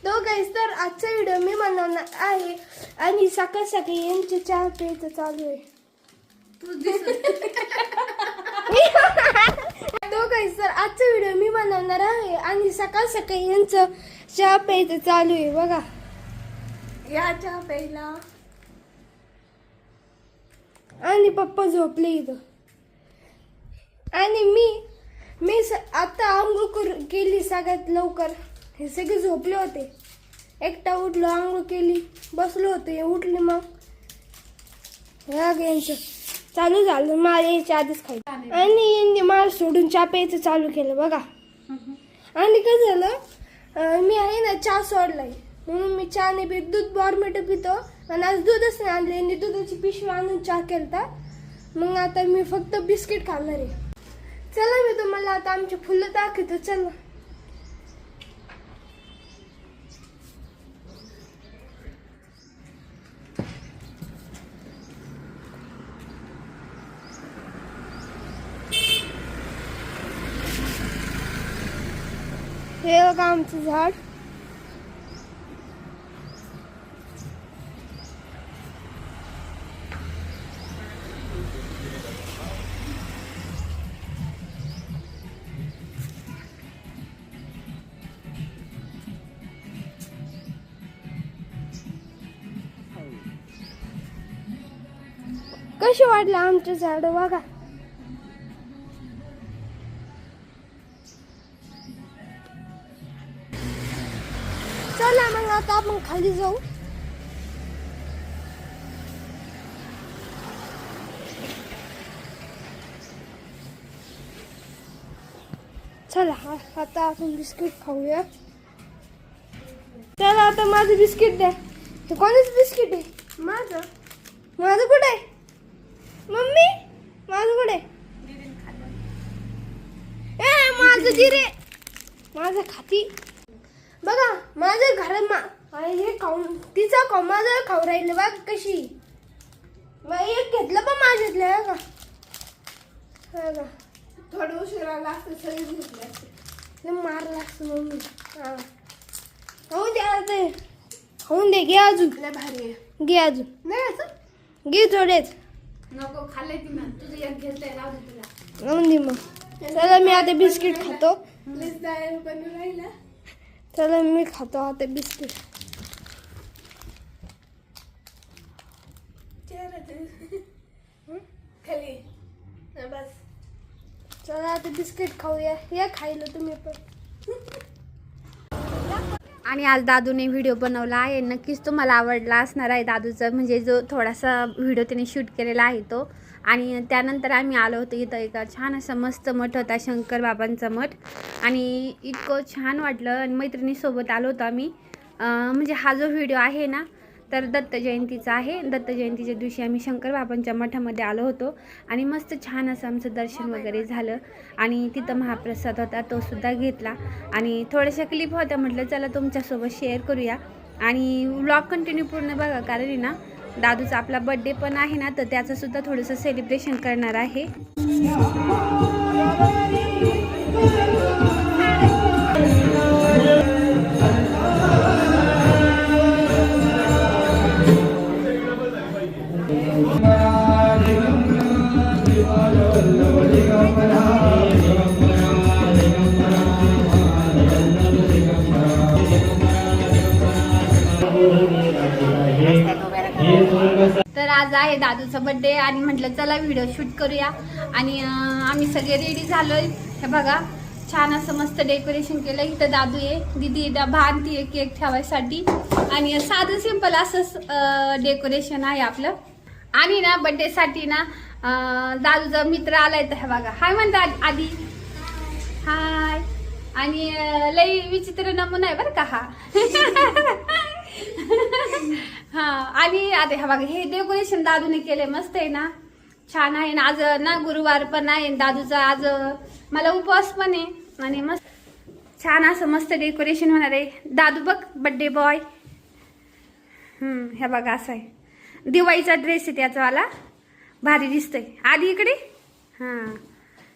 तो गाईस तर आजचा व्हिडिओ मी बनवणार आहे आणि सकाळ सकाळी यांचे चहा प्यायचं चालू आहे. तो गाईस तर आजचा व्हिडिओ मी बनवणार आहे आणि सकाळ सकाळी यांचं चहा प्यायचं चालू आहे. बघा या चहा प्यायला आणि पप्पा झोपले इथं आणि मी आता आंघोळ केली सगळ्यात लवकर. हे सगळे झोपले होते. एकटा उठलो, आंघोळ केली, बसलो होते, उठले मग यांचं चालू झालं. मला यायच्या आधीच खायचं आणि यांनी मला सोडून चहा प्यायचं चालू केलं. बघा आणि काय झालं, मी आहे ना चहा सोडलाय म्हणून मी चहा नाही पित, दूध बॉर्मिटो पितो आणि आज दूधच नाही आणले. यांनी दुधाची पिशवी आणून चहा केलता. मग आता मी फक्त बिस्किट खाणार आहे. चला मी तुम्हाला आता आमची फुलं दाखवतो. चला हे बघा आमचं झाड. कशी वाटलं आमचं झाड बघा. चला मग आता आपण खाली जाऊ. चला आता आपण बिस्किट खाऊया. चला आता माझं बिस्किट द्या. हे कोणाचं बिस्किट आहे? माझं कुठे आहे मम्मी? माझं कुठे? माझं जिरे माझं खाती. बघा माझ्या घरात हे खाऊन तिचा खाऊ माझं खाऊ राहिले. बघ कशी एक घेतलं पण माझ्यातलं का थोडं उशिरा लागतं. सगळी घेतले मारला असतं मम्मी. हा खाऊन द्या ते खाऊन दे. घे अजून भारी आहे. घे अजून नाही असं घे थोडेच नको. खाल्ले ती ना तुझं एक घेतलंय राहू दे तुला. राहून दे मग. चला मी आता बिस्किट खातो. राहिला. चला मी खातो आता बिस्किट. खाली बस. चला आता बिस्किट खाऊया. या खायला तुम्ही पण. आणि आज दादूने व्हिडिओ बनवला आहे. नक्कीच तुम्हाला आवडला असणार आहे दादूचा म्हणजे जो थोडासा व्हिडिओ त्याने शूट केलेला आहे तो. आणि त्यानंतर आम्ही आलो होतो इथं. एक छान असं मस्त मठ होता, शंकर बाबांचा मठ. आणि इतकं छान वाटलं. आणि मैत्रिणीसोबत आलो होतो आम्ही. म्हणजे हा जो व्हिडिओ आहे ना तर दत्त जयंतीचा आहे. दत्त जयंतीच्या दिवशी आम्ही शंकर बाबांच्या मठामध्ये आलो होतो. आणि मस्त छान असं आमचं दर्शन वगैरे झालं. आणि तिथं महाप्रसाद होता तो सुद्धा घेतला. आणि थोड्याशा क्लिप होत्या, म्हटलं चला तुमच्यासोबत शेअर करूया. आणि व्लॉग कंटिन्यू पूर्ण बघा, कारण आहे ना दादूचा आपला बड्डे पण आहे ना तर त्याचं सुद्धा थोडंसं सेलिब्रेशन करणार आहे. तर आज आहे दादूचा बर्थडे आणि म्हटलं चला व्हिडिओ शूट करूया. आणि आम्ही सगळे रेडी झालोय. हे बघा छान असं मस्त डेकोरेशन केलं. इथं दादू आहे, दीदी डबा आणतीये केक ठेवायसाठी. आणि साधं सिंपल असं डेकोरेशन आहे आपलं. आणि ना बर्थडे साठी ना दादूचा मित्र आलाय. तर हे बघा हाय म्हणतात आधी. हाय. आणि लई विचित्र नमुना आहे बरं का हा. हा आणि आता हा बघा हे डेकोरेशन दादूने केले. मस्त आहे ना, छान आहे ना. आज ना गुरुवार पण आहे दादूचा. आज मला उपवास पण आहे. आणि मस्त छान असं मस्त डेकोरेशन होणार आहे. दादू बघ बर्थडे बॉय. हे बघा असं आहे. दिवाळीचा ड्रेस आहे त्याचावाला. भारी दिसतोय. आधी इकडे.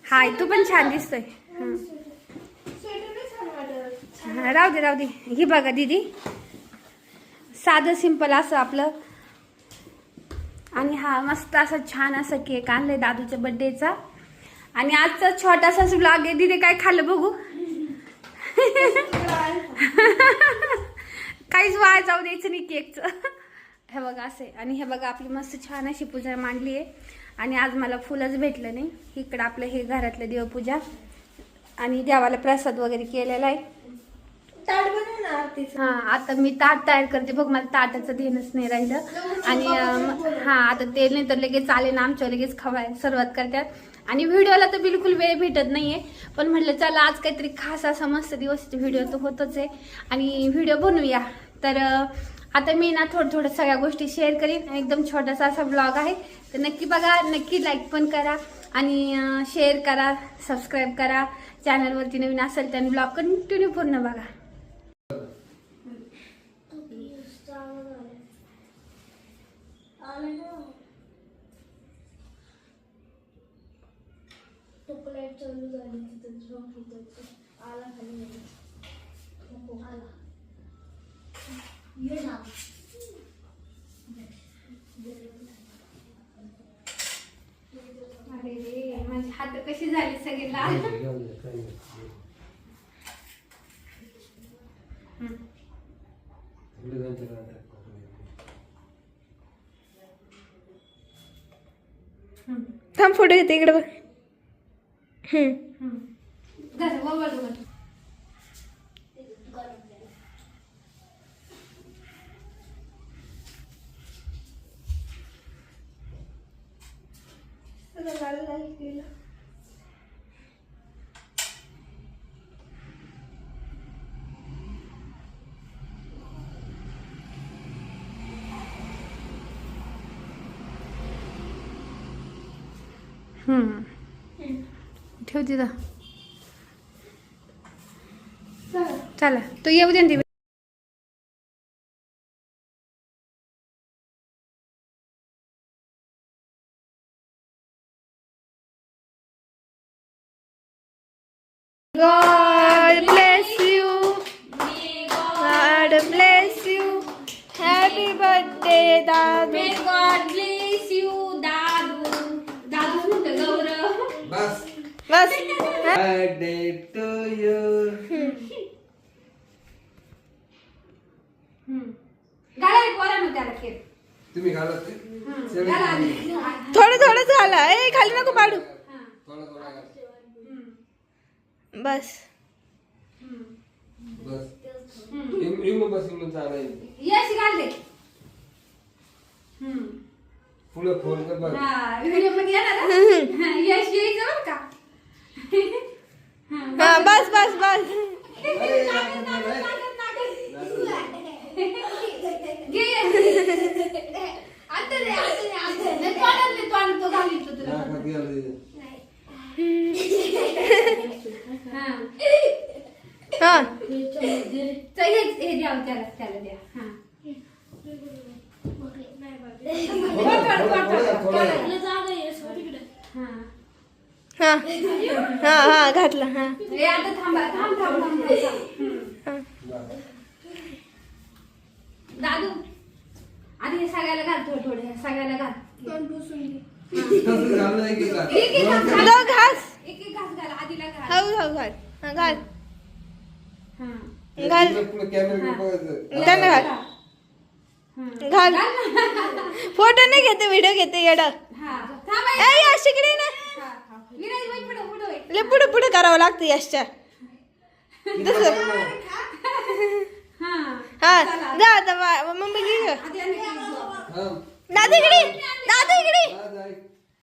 हाय तू पण छान दिसतोय. राहू दे राहू दे. ही बघा दीदी, साधं सिंपल असं आपलं. आणि हा मस्त असा छान असा केक आणलाय दादूच्या बर्थडेचा. आणि आजचा छोटासाच व्लॉग आहे. दीदी काय खाल्लं बघू. काहीच वाया जाऊ द्यायचं नाही केकचं. हे बघा असे. आणि हे बघा आपली मस्त छान अशी पूजा मांडली आहे. आणि आज मला फुलच भेटलं नाही. इकडं आपलं हे घरातलं देवपूजा आणि देवाला प्रसाद वगैरे केलेला आहे. ताट बनव ना आरतीचं. हा आता मी ताट तयार करते बघ. मला ताटाचं ध्यानच नाही राहिलं. आणि हा आता ते नाही तर लगेच आले ना आमच्या लगेच खवाय सुरुवात करतात. आणि व्हिडिओला तर बिलकुल वेळ भेटत नाहीये. पण म्हटलं चला आज काहीतरी खास असा मस्त दिवस व्हिडिओ तर होतच आहे. आणि व्हिडिओ बनवूया. तर आता मी ना थोडं सगळ्या गोष्टी शेअर करीन. एकदम छोटासा असा ब्लॉग आहे. तर नक्की बघा, नक्की लाईक पण करा आणि शेअर करा, सबस्क्राईब करा. चॅनलवरती नवीन असेल तर ब्लॉग कंटिन्यू पूर्ण बघा. चालू झाली तिथं झोप आला खाली आला ये ना. अरे रे माझी हात कशी झाली सगळे लाल. थांब फोटो घेते इकडे बघ. ठेव तिथं. चला तू येऊ दे ना. God bless you. God bless you. Happy birthday, Dadu. May God bless you, दादू. दादूच म्हणतो गौरव. बस बस. birthday to you. गाला पोरांनो त्याला केक. तुम्ही घालत ते? थोडं झालं. ए खाली नको पाडू. थोडा घाल. बस. बस इकडून बस इकडून चालाय. यश घालले. पुढे फोन कर बघ. हा व्हिडिओ मध्ये येणार ना. यश यायचं बरं का. हा बस बस बस. तो घालितो तुला. हा हे द्या त्याला द्या. हा हा हा घातलं. हा आता थांबा थांब. दादू आधी हे सगळ्याला घाल. थोडे सगळ्याला घाल. तसं घालू नाही की काय? एक घास लो घास. एक घास घाल. आधीला घाल. हो घाल. हा घाल. घाल. घाल. पुढे कॅमेरा बघायचं. त्यांना घाल. घाल. फोटो नाही घेते, व्हिडिओ घेते येडा. ए यश इकडे ना. ले पुढे करावं लागतं यशच्या. हा जा आता मम्मी घे. हा. दादा इकडे.